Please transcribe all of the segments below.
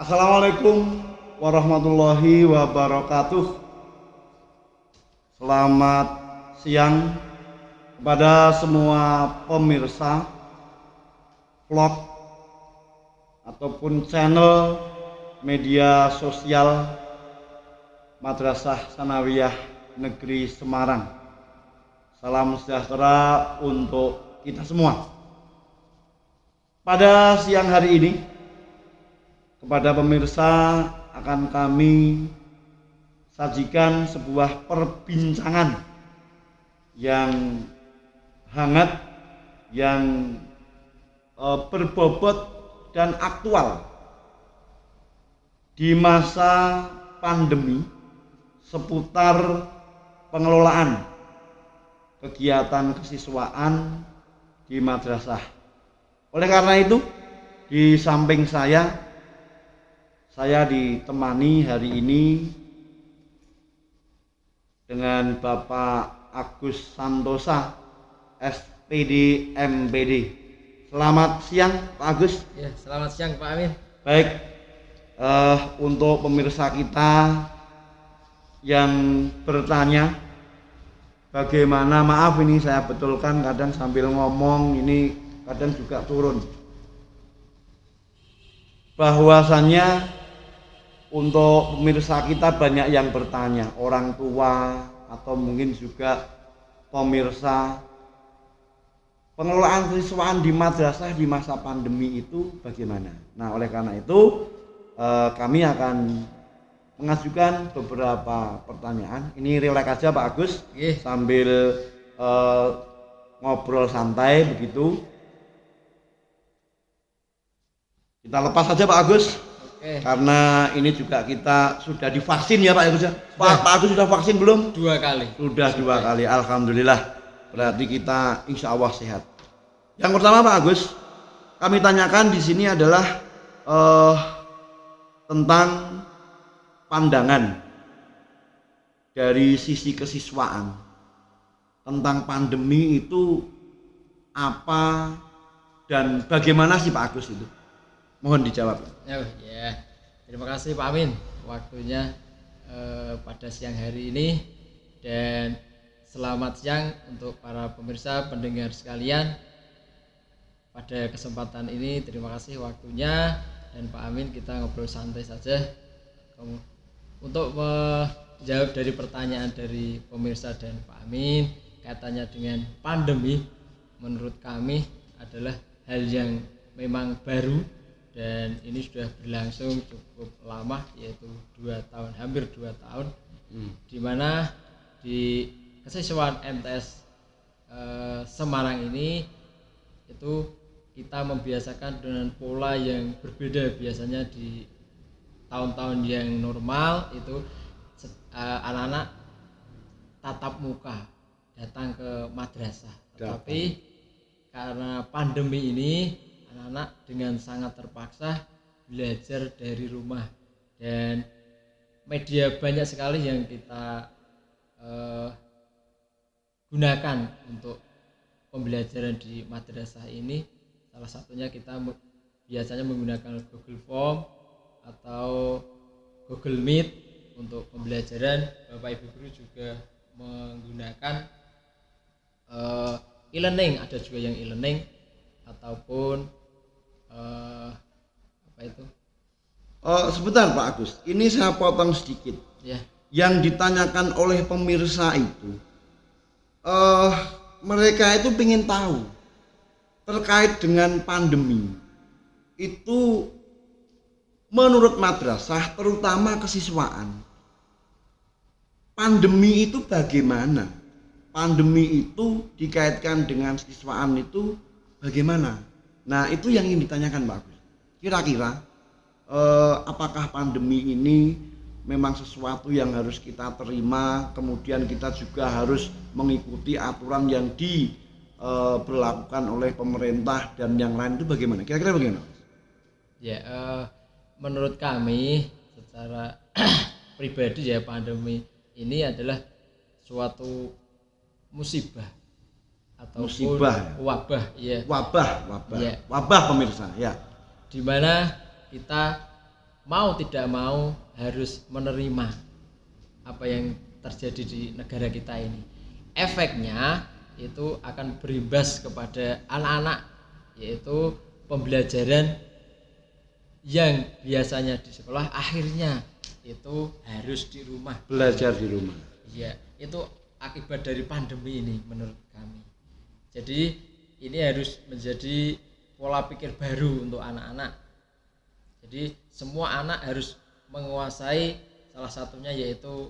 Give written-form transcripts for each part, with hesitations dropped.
Assalamualaikum warahmatullahi wabarakatuh. Selamat siang kepada semua pemirsa vlog ataupun channel media sosial Madrasah Tsanawiyah Negeri Semarang. Salam sejahtera untuk kita semua. Pada siang hari ini kepada pemirsa akan kami sajikan sebuah perbincangan yang hangat, yang berbobot dan aktual di masa pandemi seputar pengelolaan kegiatan kesiswaan di madrasah. Oleh karena itu, di samping saya ditemani hari ini dengan Bapak Agus Santosa, SPD MPD. Selamat siang Pak Agus. Ya, selamat siang Pak Amin. Baik, untuk pemirsa kita yang bertanya bagaimana, maaf ini saya betulkan kadang sambil ngomong ini kadang juga turun, bahwasannya untuk pemirsa kita banyak yang bertanya, orang tua atau mungkin juga pemirsa, pengelolaan kesiswaan di madrasah di masa pandemi itu bagaimana. Nah, oleh karena itu kami akan mengajukan beberapa pertanyaan. Ini rileks aja Pak Agus, sambil ngobrol santai begitu. Kita lepas saja Pak Agus. Oke. Karena ini juga kita sudah divaksin ya Pak Agus ya. Pak Agus sudah vaksin belum? 2 kali. Sudah 2 kali. Alhamdulillah. Berarti kita insya Allah sehat. Yang pertama Pak Agus, kami tanyakan di sini adalah tentang pandangan dari sisi kesiswaan tentang pandemi itu apa dan bagaimana sih Pak Agus itu? Mohon dijawab. Ya, terima kasih Pak Amin waktunya pada siang hari ini, dan selamat siang untuk para pemirsa pendengar sekalian. Pada kesempatan ini terima kasih waktunya, dan Pak Amin kita ngobrol santai saja untuk menjawab dari pertanyaan dari pemirsa dan Pak Amin kaitannya dengan pandemi. Menurut kami adalah hal yang memang baru, dan ini sudah berlangsung cukup lama, yaitu 2 tahun, hampir 2 tahun, di mana di kesiswaan MTS Semarang ini itu kita membiasakan dengan pola yang berbeda. Biasanya di tahun-tahun yang normal itu anak-anak tatap muka datang ke madrasah, tetapi karena pandemi ini anak-anak dengan sangat terpaksa belajar dari rumah, dan media banyak sekali yang kita gunakan untuk pembelajaran di madrasah ini. Salah satunya kita biasanya menggunakan Google Form atau Google Meet untuk pembelajaran. Bapak Ibu guru juga menggunakan e-learning, ada juga yang e-learning ataupun apa itu? Sebentar Pak Agus, ini saya potong sedikit. Ya. Yang ditanyakan oleh pemirsa itu, mereka itu ingin tahu terkait dengan pandemi itu menurut madrasah, terutama kesiswaan. Pandemi itu bagaimana? Pandemi itu dikaitkan dengan kesiswaan itu bagaimana? Nah, itu yang ingin ditanyakan Pak Agus. Kira-kira apakah pandemi ini memang sesuatu yang harus kita terima, kemudian kita juga harus mengikuti aturan yang diberlakukan oleh pemerintah dan yang lain, itu bagaimana? Kira-kira bagaimana? Ya, menurut kami secara pribadi ya, pandemi ini adalah suatu musibah ataupun wabah, ya. Wabah, ya. Wabah pemirsa, ya. Di mana kita mau tidak mau harus menerima apa yang terjadi di negara kita ini. Efeknya itu akan berimbas kepada anak-anak, yaitu pembelajaran yang biasanya di sekolah akhirnya itu harus di rumah, belajar di rumah. ya itu akibat dari pandemi ini menurut kami. Jadi ini harus menjadi pola pikir baru untuk anak-anak. Jadi semua anak harus menguasai salah satunya yaitu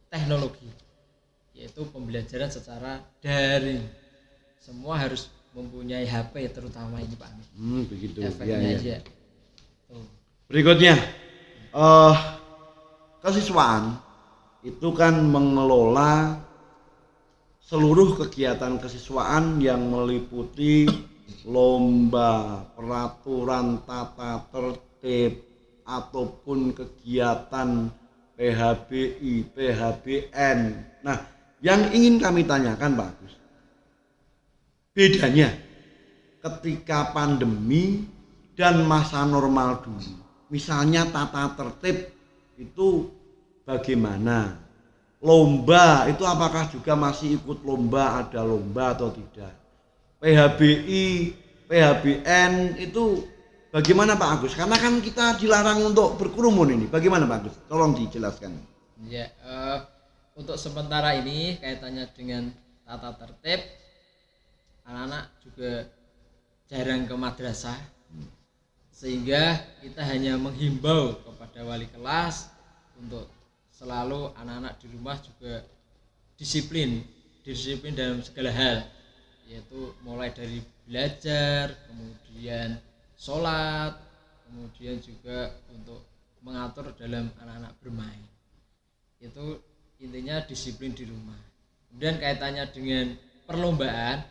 teknologi, yaitu pembelajaran secara daring. Semua harus mempunyai HP terutama ini Pak Amin. Begitu. Efeknya Ya. aja. Tuh. Berikutnya, kesiswaan itu kan mengelola seluruh kegiatan kesiswaan yang meliputi lomba, peraturan tata tertib, ataupun kegiatan PHBI, PHBN. Nah, yang ingin kami tanyakan Pak Agus, bedanya ketika pandemi dan masa normal dulu. Misalnya tata tertib itu bagaimana? Lomba itu apakah juga masih ikut lomba, ada lomba atau tidak? PHBI, PHBN itu bagaimana Pak Agus? Karena kan kita dilarang untuk berkerumun ini. Bagaimana Pak Agus? Tolong dijelaskan. Ya, untuk sementara ini kaitannya dengan tata tertib, anak-anak juga jarang ke madrasah, sehingga kita hanya menghimbau kepada wali kelas untuk selalu anak-anak di rumah juga disiplin dalam segala hal, yaitu mulai dari belajar, kemudian sholat, kemudian juga untuk mengatur dalam anak-anak bermain. Itu intinya disiplin di rumah. Kemudian kaitannya dengan perlombaan,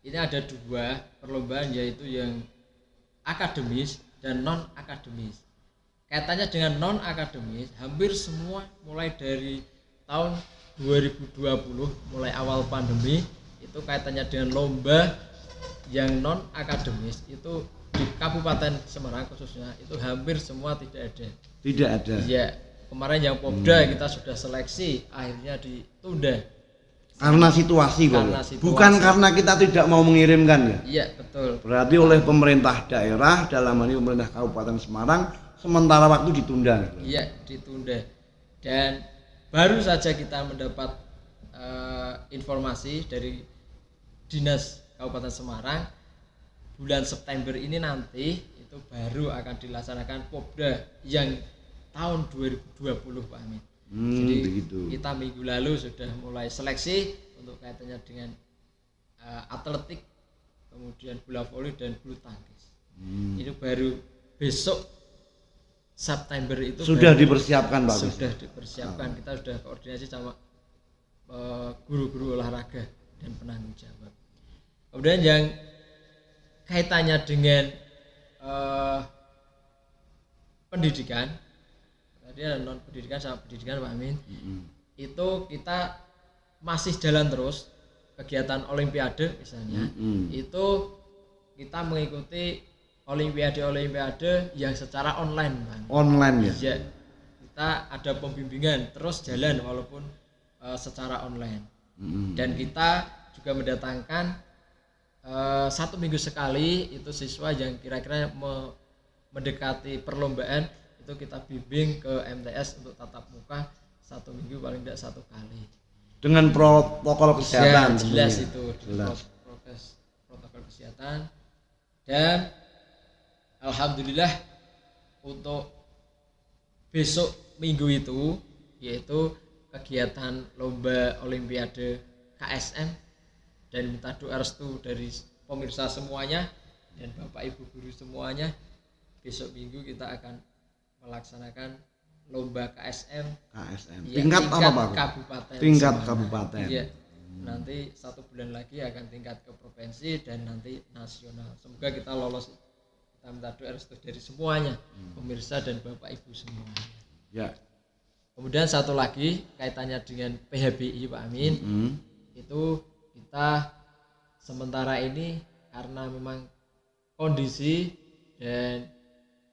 ini ada dua perlombaan, yaitu yang akademis dan non akademis. Kaitannya dengan non akademis, hampir semua mulai dari tahun 2020, mulai awal pandemi, itu kaitannya dengan lomba yang non akademis itu di Kabupaten Semarang khususnya itu hampir semua tidak ada. Tidak ada. Iya, kemarin yang Popda kita sudah seleksi, akhirnya ditunda. Karena situasi, bukan karena kita tidak mau mengirimkan ya. Iya, betul. Berarti oleh pemerintah daerah, dalam hal ini pemerintah Kabupaten Semarang, sementara waktu ditunda. Iya, ditunda. Dan baru saja kita mendapat informasi dari Dinas Kabupaten Semarang, bulan September ini nanti itu baru akan dilaksanakan Popda yang tahun 2020 Pak Amin. Jadi begitu. kita minggu lalu sudah mulai seleksi untuk kaitannya dengan atletik, kemudian bola voli dan bulu tangkis. Itu baru besok September itu sudah dipersiapkan Pak. Sudah dipersiapkan. Kita sudah koordinasi sama guru-guru olahraga dan penanggung jawab. Kemudian yang kaitannya dengan pendidikan, tadi ada non pendidikan sama pendidikan Pak Amin. Itu kita masih jalan terus kegiatan olimpiade misalnya. Itu kita mengikuti olimpiade yang secara online Pak Amin. Online ya. Iya. Kita ada pembimbingan terus jalan walaupun secara online. Dan kita juga mendatangkan 1 minggu sekali itu siswa yang kira-kira mendekati perlombaan, itu kita bimbing ke MTS untuk tatap muka 1 minggu paling tidak 1 kali dengan protokol kesehatan. Ya, jelas itu jelas. protokol kesehatan. Dan alhamdulillah untuk besok minggu itu yaitu kegiatan lomba olimpiade KSM, dan minta doa restu dari pemirsa semuanya dan Bapak Ibu guru semuanya, besok minggu kita akan melaksanakan lomba KSM ya, tingkat apa Pak? Kabupaten. Tingkat kabupaten. Iya. Nanti 1 bulan lagi akan tingkat ke provinsi dan nanti nasional. Semoga kita lolos. Kita minta doa restu dari semuanya, pemirsa dan Bapak Ibu semuanya. Ya. Kemudian satu lagi kaitannya dengan PHBI Pak Amin. Itu kita sementara ini karena memang kondisi dan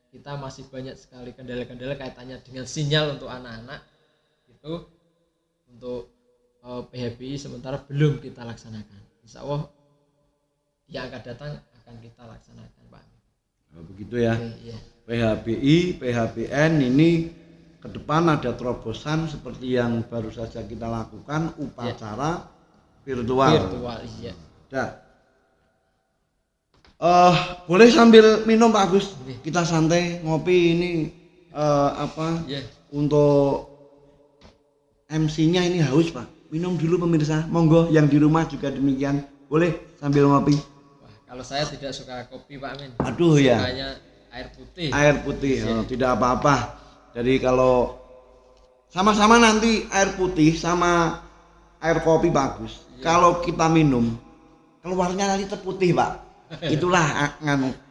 kita masih banyak sekali kendala-kendala kaitannya dengan sinyal untuk anak-anak itu untuk PHBI sementara belum kita laksanakan. Insya Allah yang akan datang akan kita laksanakan, Pak. Nah, begitu ya. Oke, iya. PHBI, PHBN ini ke depan ada terobosan seperti yang baru saja kita lakukan, upacara virtual. Virtual, iya. Nah, boleh sambil minum Pak Agus. Kita santai ngopi ini Iya. untuk MC-nya ini haus Pak. Minum dulu pemirsa. Monggo yang di rumah juga demikian. Boleh sambil ngopi. Wah, kalau saya tidak suka kopi Pak Amin. Aduh ya. Sukanya air putih. Air putih, tidak apa-apa. Jadi kalau sama-sama nanti air putih sama air kopi bagus. Kalau kita minum keluarnya nanti terputih Pak. Itulah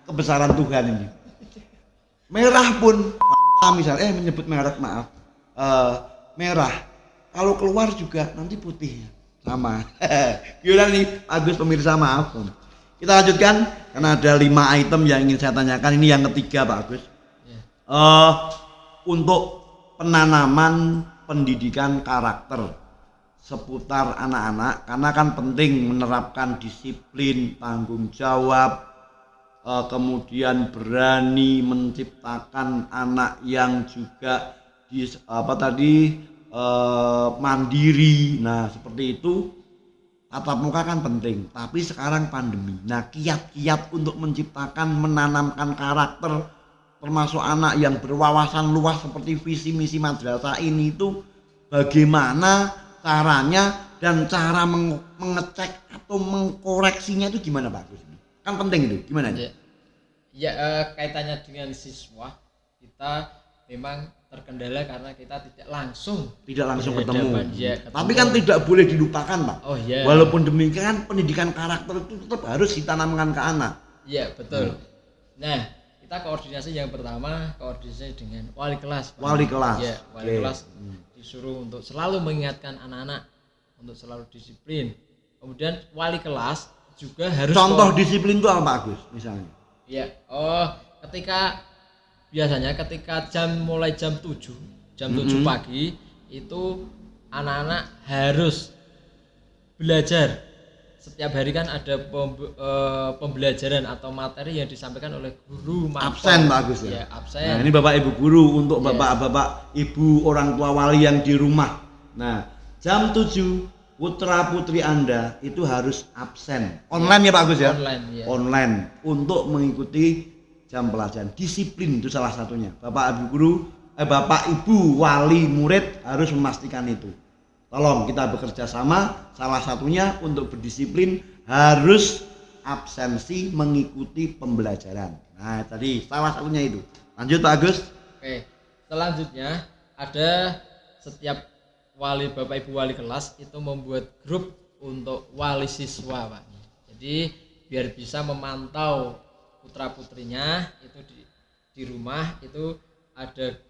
kebesaran Tuhan ini. Merah pun misalnya menyebut merek maaf. Merah kalau keluar juga nanti putih sama. Gimana nih Agus pemirsa, maaf. Kita lanjutkan karena ada 5 item yang ingin saya tanyakan. Ini yang ketiga Pak Agus. Untuk penanaman pendidikan karakter seputar anak-anak, karena kan penting menerapkan disiplin, tanggung jawab, kemudian berani menciptakan anak yang juga mandiri. Nah seperti itu, tatap muka kan penting, tapi sekarang pandemi. Nah kiat-kiat untuk menciptakan, menanamkan karakter termasuk anak yang berwawasan luas seperti visi misi madrasah ini itu bagaimana caranya dan cara mengecek atau mengkoreksinya itu gimana Pak Agus? Kan penting itu, gimana? Ya, kaitannya dengan siswa kita memang terkendala karena kita tidak langsung ketemu. Tapi kan tidak boleh dilupakan Pak. Oh iya. Walaupun demikian pendidikan karakter itu tetap harus ditanamkan ke anak. Iya betul. Nah kita koordinasi yang pertama koordinasi dengan wali kelas. Wali kelas. Ya, wali kelas disuruh untuk selalu mengingatkan anak-anak untuk selalu disiplin. Kemudian wali kelas juga harus contoh disiplin itu apa Agus misalnya? Ya, biasanya ketika mulai jam 7 pagi itu anak-anak harus belajar. Setiap hari kan ada pembelajaran atau materi yang disampaikan oleh guru. Absen bagus ya. Ya absen. Nah, ini Bapak Ibu guru untuk bapak-bapak ibu orang tua wali yang di rumah. Nah, jam 7 putra putri Anda itu harus absen. Online ya Pak Agus ya? Online ya. Online untuk mengikuti jam pelajaran. Disiplin itu salah satunya. Bapak Ibu guru, Bapak Ibu wali murid harus memastikan itu. Tolong kita bekerja sama, salah satunya untuk berdisiplin harus absensi mengikuti pembelajaran. Nah tadi salah satunya itu. Lanjut Pak Agus. Oke, selanjutnya ada setiap Bapak Ibu wali kelas itu membuat grup untuk wali siswa Pak. Jadi biar bisa memantau putra putrinya itu di rumah itu ada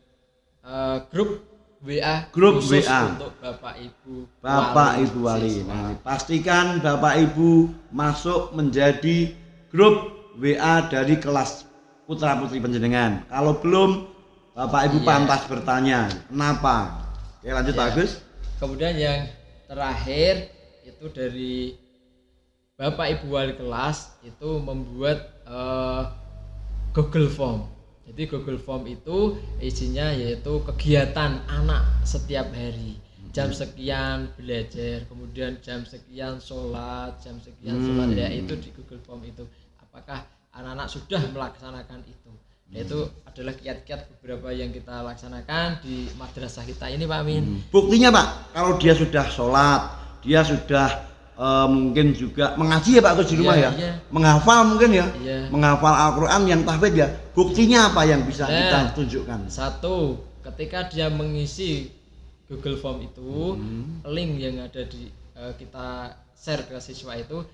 grup WA khusus untuk Bapak Ibu wali. Nah, pastikan Bapak Ibu masuk menjadi grup WA dari kelas putra putri panjenengan. Kalau belum Bapak Ibu pantas bertanya kenapa. Oke lanjut Pak Agus. Kemudian yang terakhir itu dari Bapak Ibu wali kelas itu membuat Google Form. Jadi Google Form itu isinya yaitu kegiatan anak setiap hari. Jam sekian belajar, kemudian jam sekian sholat, jam sekian sholat ya itu di Google Form itu. Apakah anak-anak sudah melaksanakan itu? Nah, itu adalah kiat-kiat beberapa yang kita laksanakan di madrasah kita ini Pak Amin. Buktinya Pak, kalau dia sudah sholat, dia sudah mungkin juga mengaji ya Pak Agus di rumah ya. Menghafal mungkin ya. Menghafal Al-Qur'an yang tahfidz ya. Buktinya apa yang bisa kita tunjukkan? Satu, ketika dia mengisi Google Form itu, link yang ada di kita share ke siswa itu,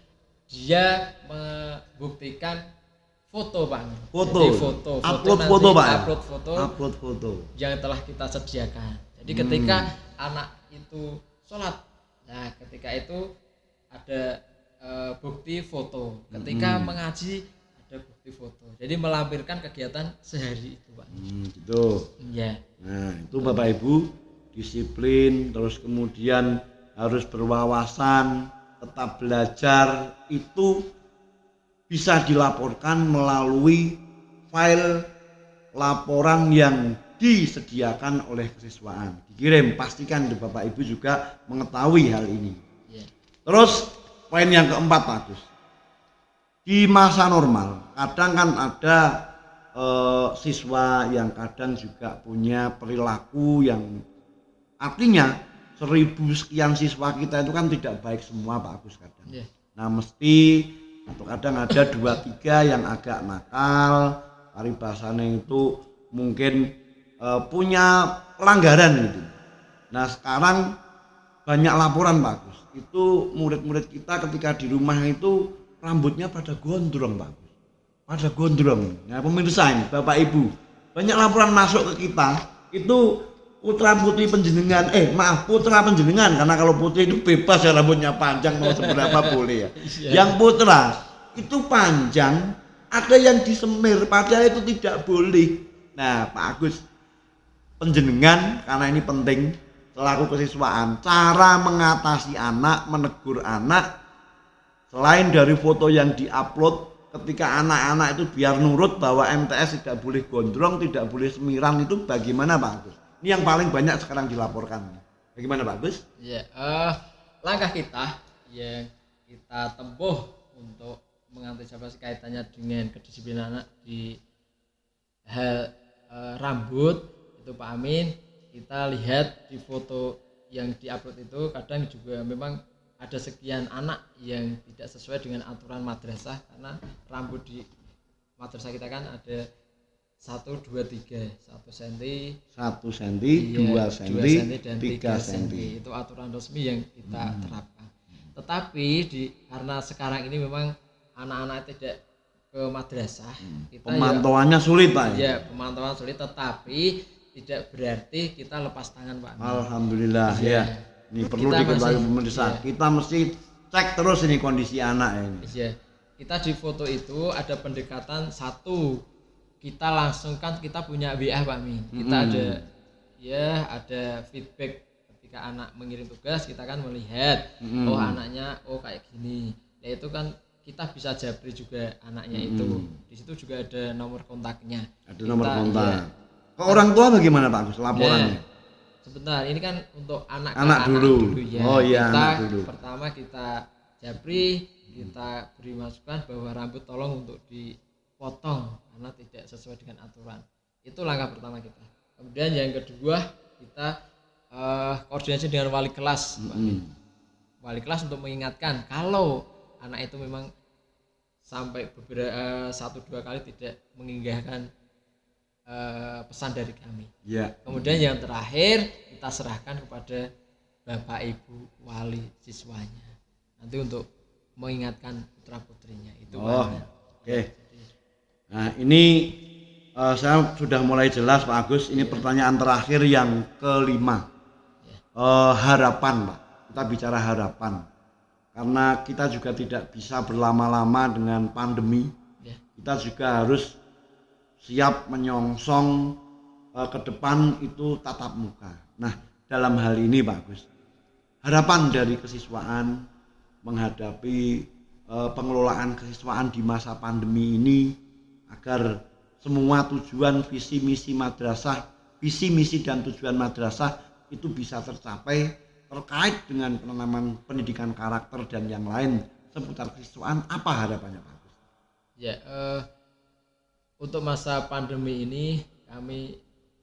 dia membuktikan foto Pak. Foto. Jadi foto foto Pak. Upload foto yang telah kita sediakan. Jadi ketika anak itu sholat, nah ketika itu ada bukti foto. Ketika mengaji ada ada bukti foto. Jadi melampirkan kegiatan sehari itu, Pak. Gitu. Iya. Nah, itu Bapak Ibu disiplin, terus kemudian harus berwawasan, tetap belajar, itu bisa dilaporkan melalui file laporan yang disediakan oleh kesiswaan. Dikirim, pastikan Bapak Ibu juga mengetahui hal ini. Iya. Terus poin yang keempat Pak Agus. Di masa normal, kadang kan ada siswa yang kadang juga punya perilaku yang artinya 1000 sekian siswa kita itu kan tidak baik semua Pak Agus kadang. Yeah. Nah mesti atau kadang ada 2-3 yang agak nakal, paribasanya itu mungkin punya pelanggaran gitu. Nah sekarang banyak laporan Pak Agus. Itu murid-murid kita ketika di rumah itu rambutnya pada gondrong Pak Agus. Pada gondrong. Nah pemirsa ini Bapak Ibu, banyak laporan masuk ke kita itu putra putri penjenengan, putra penjenengan, karena kalau putri itu bebas ya rambutnya panjang mau seberapa boleh ya. Yang putra itu panjang, ada yang disemir, padahal itu tidak boleh. Nah Pak Agus, penjenengan karena ini penting selaku kesiswaan, cara mengatasi anak, menegur anak, selain dari foto yang diupload, ketika anak-anak itu biar nurut bahwa MTS tidak boleh gondrong, tidak boleh semiran, itu bagaimana Pak Agus? Ini yang paling banyak sekarang dilaporkan. Bagaimana Pak Agus? Ya, langkah kita yang kita tempuh untuk mengantisipasi kaitannya dengan kedisiplinan anak di hal rambut itu Pak Amin, kita lihat di foto yang diupload itu kadang juga memang ada sekian anak yang tidak sesuai dengan aturan madrasah, karena rambut di madrasah kita kan ada 1, 2, 3, 1 cm, 1 cm, 2 cm, dan 3 3 cm. Itu aturan resmi yang kita terapkan. Tetapi karena sekarang ini memang anak-anak tidak ke madrasah, kita pemantauannya sulit Pak. Ya, pemantauan sulit, tetapi tidak berarti kita lepas tangan Pak. Alhamdulillah ya. Ini perlu diketahui pemirsa. Kita mesti cek terus ini kondisi anak ini. Iya. Kita di foto itu ada pendekatan satu. Kita langsung kan kita punya WA Pak Min. Kita ada feedback ketika anak mengirim tugas, kita kan melihat oh anaknya kayak gini. Ya itu kan kita bisa japri juga anaknya itu. Di situ juga ada nomor kontaknya. Ada nomor kontak. Ke orang tua bagaimana Pak Agus laporannya? Sebentar, ini kan untuk anak dulu ya. Oh iya, kita, anak dulu. Pertama kita japri, kita beri masukan bahwa rambut tolong untuk dipotong karena tidak sesuai dengan aturan. Itu langkah pertama kita. Kemudian yang kedua kita koordinasi dengan wali kelas, wali kelas untuk mengingatkan kalau anak itu memang sampai beberapa 1-2 kali tidak menginginkan pesan dari kami. Ya. Kemudian yang terakhir kita serahkan kepada Bapak Ibu wali siswanya nanti untuk mengingatkan putra putrinya itu. Oke. Nah ini saya sudah mulai jelas Pak Agus. Ini pertanyaan terakhir yang kelima. Harapan Pak. Kita bicara harapan. Karena kita juga tidak bisa berlama-lama dengan pandemi. Kita juga harus siap menyongsong ke depan itu tatap muka. Nah dalam hal ini Pak Agus, harapan dari kesiswaan menghadapi pengelolaan kesiswaan di masa pandemi ini agar semua tujuan visi misi madrasah, visi misi dan tujuan madrasah itu bisa tercapai terkait dengan penanaman pendidikan karakter dan yang lain seputar kesiswaan. Apa harapannya Pak Agus? Ya, untuk masa pandemi ini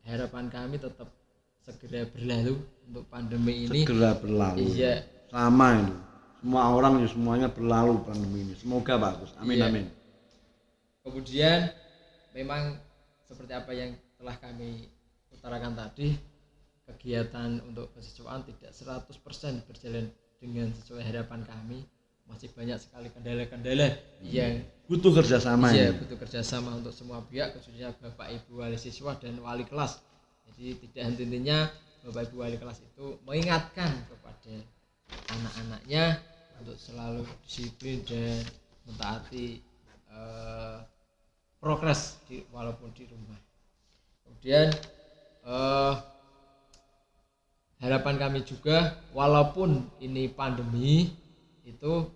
harapan kami tetap segera berlalu. Untuk pandemi ini segera berlalu. Iya. Sama itu. Semua orang ya semuanya berlalu pandemi ini. Semoga bagus. Amin iya. Amin. Kemudian memang seperti apa yang telah kami utarakan tadi, kegiatan untuk kesiswaan tidak 100% berjalan dengan sesuai harapan kami. Masih banyak sekali kendala-kendala yang butuh kerjasama. Iya, butuh kerjasama untuk semua pihak, khususnya Bapak Ibu wali siswa dan wali kelas. Jadi tidak henti-hentinya Bapak Ibu wali kelas itu mengingatkan kepada anak-anaknya untuk selalu disiplin dan mentaati progres walaupun di rumah. Kemudian harapan kami juga walaupun ini pandemi itu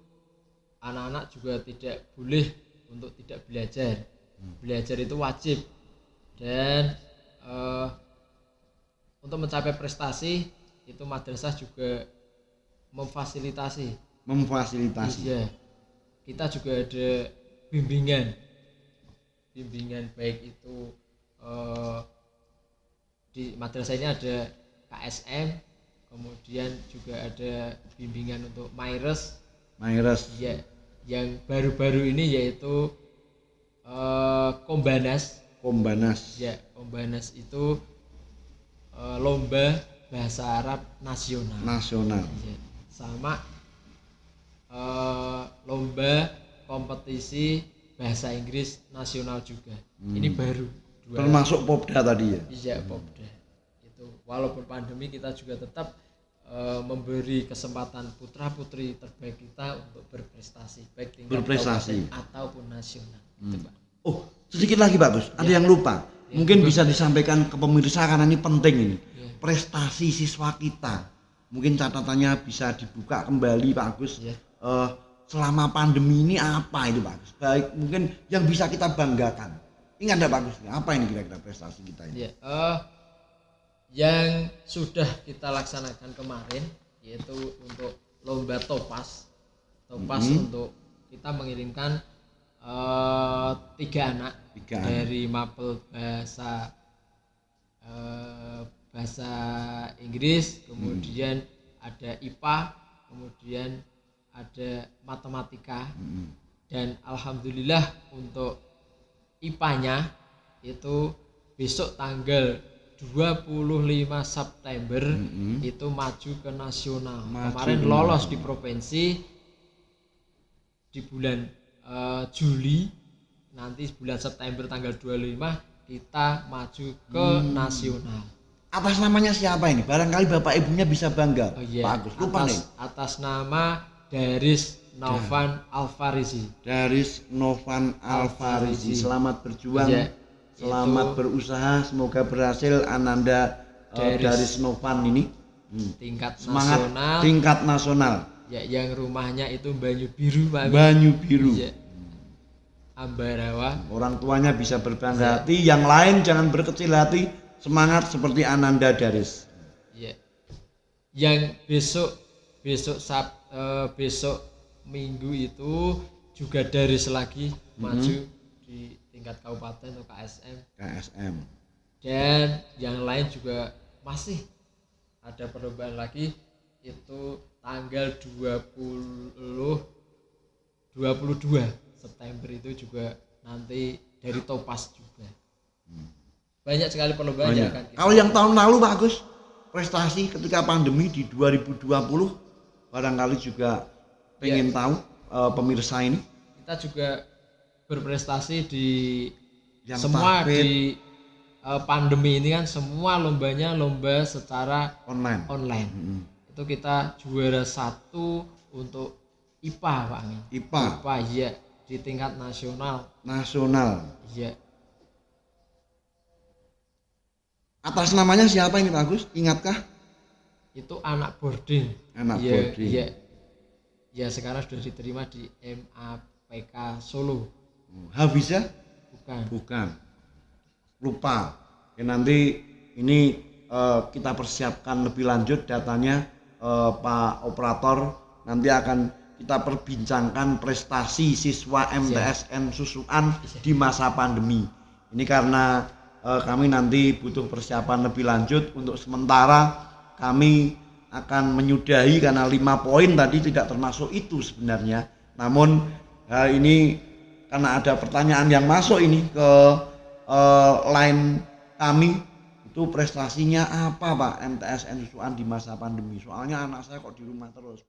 anak-anak juga tidak boleh untuk tidak belajar. Belajar itu wajib dan untuk mencapai prestasi itu madrasah juga memfasilitasi. Iya, kita juga ada bimbingan baik itu di madrasah ini ada KSM, kemudian juga ada bimbingan untuk Maires. Ya, yang baru-baru ini yaitu Kombanas. Ya, Kombanas itu lomba bahasa Arab nasional. Ya, sama lomba kompetisi bahasa Inggris nasional juga. Ini baru. Termasuk Popda tadi ya? Iya, Popda. Itu walaupun pandemi kita juga tetap memberi kesempatan putra-putri terbaik kita untuk berprestasi baik tingkat kabupaten ataupun nasional. Itu, Pak. Oh, sedikit lagi Pak Gus, ada yang lupa. Mungkin bisa disampaikan ke pemirsa karena ini penting ini. Prestasi siswa kita. Mungkin catatannya bisa dibuka kembali Pak Agus. Selama pandemi ini apa itu Pak Agus? Baik, mungkin yang bisa kita banggakan. Ingat enggak Pak Agus? Apa ini kira-kira prestasi kita ini? Yang sudah kita laksanakan kemarin yaitu untuk lomba topas untuk kita mengirimkan 3 anak dari mapel bahasa Inggris, kemudian ada IPA, kemudian ada matematika, dan alhamdulillah untuk IPA-nya itu besok tanggal 25 September itu maju ke nasional. Kemarin lolos di provinsi di bulan Juli, nanti bulan September tanggal 25 kita maju ke nasional. Atas namanya siapa ini? Barangkali bapak ibunya bisa bangga. Pak Agus, lupa nih. Atas nama Daris Novan Alfarizi. Daris Novan Alfarizi. Selamat berjuang. Selamat berusaha, semoga berhasil Ananda Daris Novan ini. Tingkat semangat nasional. Tingkat nasional. Ya, yang rumahnya itu Banyu Biru, Pak. Banyu Biru. Ya. Ambarawa. Orang tuanya bisa berbangga hati, yang lain jangan berkecil hati, semangat seperti Ananda Daris. Ya. Yang besok Minggu itu juga Daris lagi maju di tingkat kabupaten atau KSM. Dan yang lain juga masih ada perlombaan lagi itu tanggal 22 September itu juga nanti dari Topas juga. Banyak sekali perlombaan yang akan kita. Kalau yang tahun lalu Pak Agus, prestasi ketika pandemi di 2020 barangkali juga pengen tahu pemirsa ini. Kita juga berprestasi di yang semua di pandemi ini kan semua lombanya lomba secara online. Itu kita juara 1 untuk IPA Pak. IPA iya di tingkat nasional. Iya. Atas namanya siapa ini Pak Agus? Ingatkah? Itu anak boarding. Boarding. Iya. Ya sekarang sudah diterima di MAPK Solo. Hafizah? Bukan. Lupa. Ya, nanti ini kita persiapkan lebih lanjut datanya Pak Operator. Nanti akan kita perbincangkan prestasi siswa MTSN Susukan di masa pandemi. Ini karena kami nanti butuh persiapan lebih lanjut. Untuk sementara kami akan menyudahi karena 5 poin tadi tidak termasuk itu sebenarnya. Namun ini karena ada pertanyaan yang masuk ini ke line kami, itu prestasinya apa Pak MTSN Susukan di masa pandemi? Soalnya anak saya kok di rumah terus.